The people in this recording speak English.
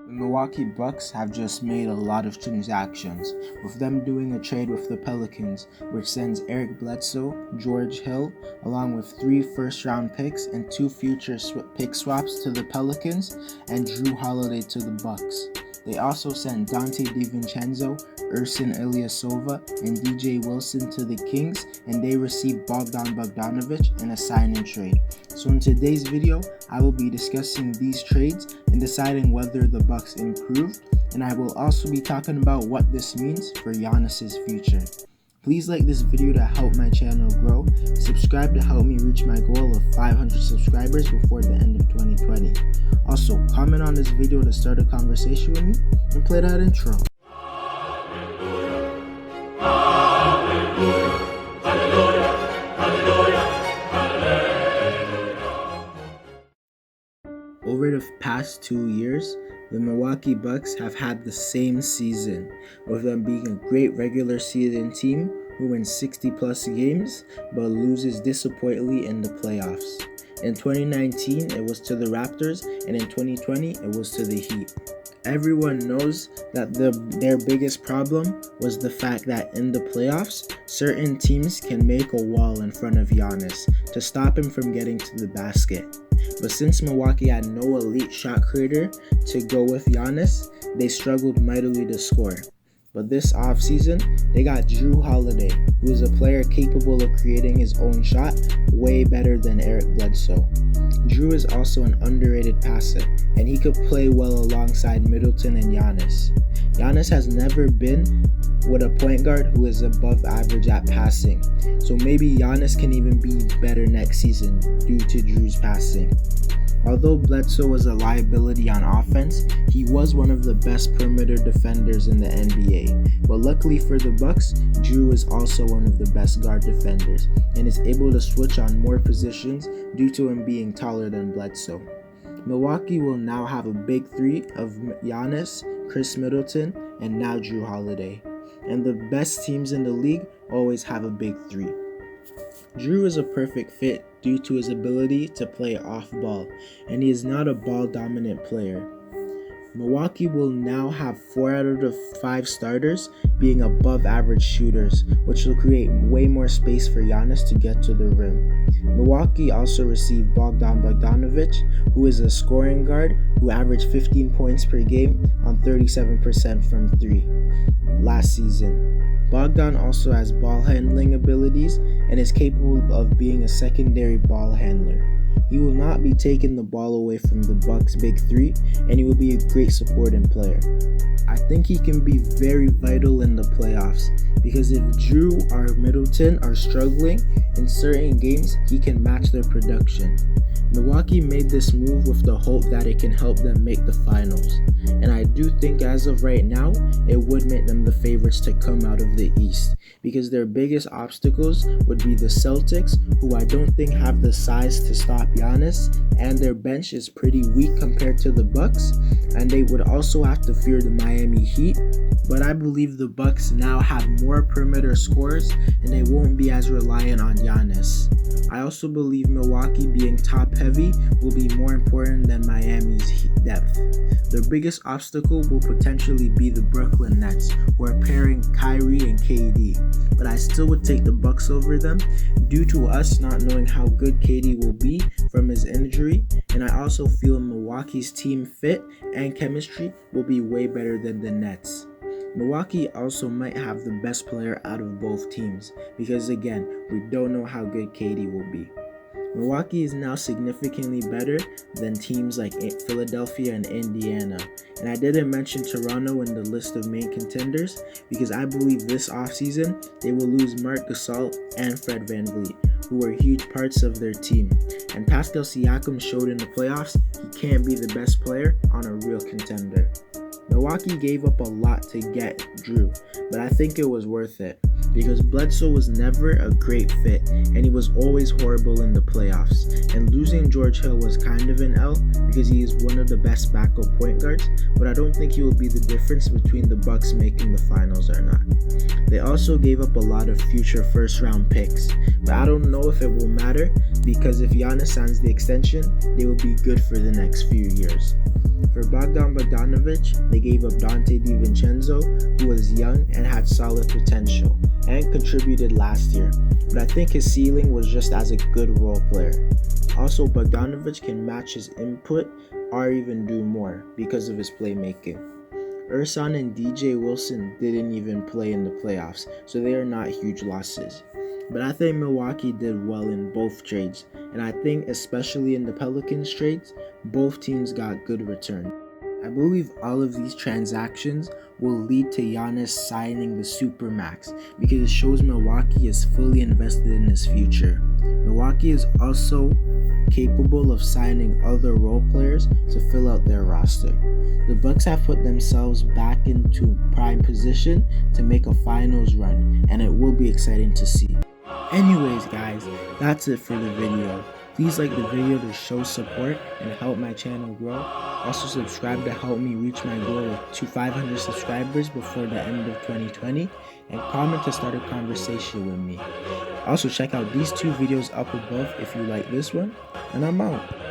The Milwaukee Bucks have just made a lot of transactions, with them doing a trade with the Pelicans, which sends Eric Bledsoe, George Hill, along with 3 first-round picks and 2 future pick swaps to the Pelicans, and Jrue Holiday to the Bucks. They also sent Dante DiVincenzo, Ersan Ilyasova, and DJ Wilson to the Kings, and they received Bogdan Bogdanovic in a sign-and-trade. So in today's video, I will be discussing these trades and deciding whether the Bucks improved, and I will also be talking about what this means for Giannis's future. Please like this video to help my channel grow, subscribe to help me reach my goal of 500 subscribers before the end of 2020. Also, comment on this video to start a conversation with me, and play that intro. Over the past 2 years, the Milwaukee Bucks have had the same season, with them being a great regular season team who wins 60-plus games but loses disappointingly in the playoffs. In 2019, it was to the Raptors, and in 2020, it was to the Heat. Everyone knows that their biggest problem was the fact that in the playoffs, certain teams can make a wall in front of Giannis to stop him from getting to the basket. But since Milwaukee had no elite shot creator to go with Giannis, they struggled mightily to score. But this offseason, they got Jrue Holiday, who is a player capable of creating his own shot way better than Eric Bledsoe. Jrue is also an underrated passer, and he could play well alongside Middleton and Giannis. Giannis has never been with a point guard who is above average at passing, so maybe Giannis can even be better next season due to Jrue's passing. Although Bledsoe was a liability on offense, he was one of the best perimeter defenders in the NBA. But luckily for the Bucks, Jrue is also one of the best guard defenders and is able to switch on more positions due to him being taller than Bledsoe. Milwaukee will now have a big three of Giannis, Chris Middleton, and now Jrue Holiday. And the best teams in the league always have a big three. Jrue is a perfect fit due to his ability to play off ball, and he is not a ball dominant player. Milwaukee will now have 4 out of the 5 starters being above average shooters, which will create way more space for Giannis to get to the rim. Milwaukee also received Bogdan Bogdanovic, who is a scoring guard who averaged 15 points per game on 37% from 3 last season. Bogdan also has ball handling abilities and is capable of being a secondary ball handler. He will not be taking the ball away from the Bucks' big three, and he will be a great supporting player. I think he can be very vital in the playoffs, because if Jrue or Middleton are struggling in certain games, he can match their production. Milwaukee made this move with the hope that it can help them make the finals, and I do think as of right now, it would make them the favorites to come out of the East, because their biggest obstacles would be the Celtics, who I don't think have the size to stop Giannis, and their bench is pretty weak compared to the Bucks, and they would also have to fear the Miami Heat, but I believe the Bucks now have more perimeter scorers, and they won't be as reliant on Giannis. I also believe Milwaukee being top heavy will be more important than Miami's depth. Their biggest obstacle will potentially be the Brooklyn Nets, who are pairing Kyrie and KD, but I still would take the Bucks over them due to us not knowing how good KD will be from his injury, and I also feel Milwaukee's team fit and chemistry will be way better than the Nets. Milwaukee also might have the best player out of both teams, because again, we don't know how good KD will be. Milwaukee is now significantly better than teams like Philadelphia and Indiana, and I didn't mention Toronto in the list of main contenders because I believe this offseason they will lose Marc Gasol and Fred VanVleet, who are huge parts of their team, and Pascal Siakam showed in the playoffs he can't be the best player on a real contender. Milwaukee gave up a lot to get Jrue, but I think it was worth it, because Bledsoe was never a great fit, and he was always horrible in the playoffs, and losing George Hill was kind of an L, because he is one of the best backup point guards, but I don't think he will be the difference between the Bucks making the finals or not. They also gave up a lot of future first round picks, but I don't know if it will matter, because if Giannis signs the extension, they will be good for the next few years. For Bogdan Bogdanovic, they gave up Dante DiVincenzo, who was young and had solid potential, and contributed last year, but I think his ceiling was just as a good role player. Also, Bogdanovic can match his input or even do more because of his playmaking. Ersan and DJ Wilson didn't even play in the playoffs, so they are not huge losses. But I think Milwaukee did well in both trades, and I think especially in the Pelicans trades, both teams got good return. I believe all of these transactions will lead to Giannis signing the Supermax because it shows Milwaukee is fully invested in his future. Milwaukee is also capable of signing other role players to fill out their roster. The Bucks have put themselves back into prime position to make a finals run, and it will be exciting to see. Anyways guys, that's it for the video. Please like the video to show support and help my channel grow. Also subscribe to help me reach my goal of 500 subscribers before the end of 2020, and comment to start a conversation with me. Also check out these two videos up above if you like this one, and I'm out.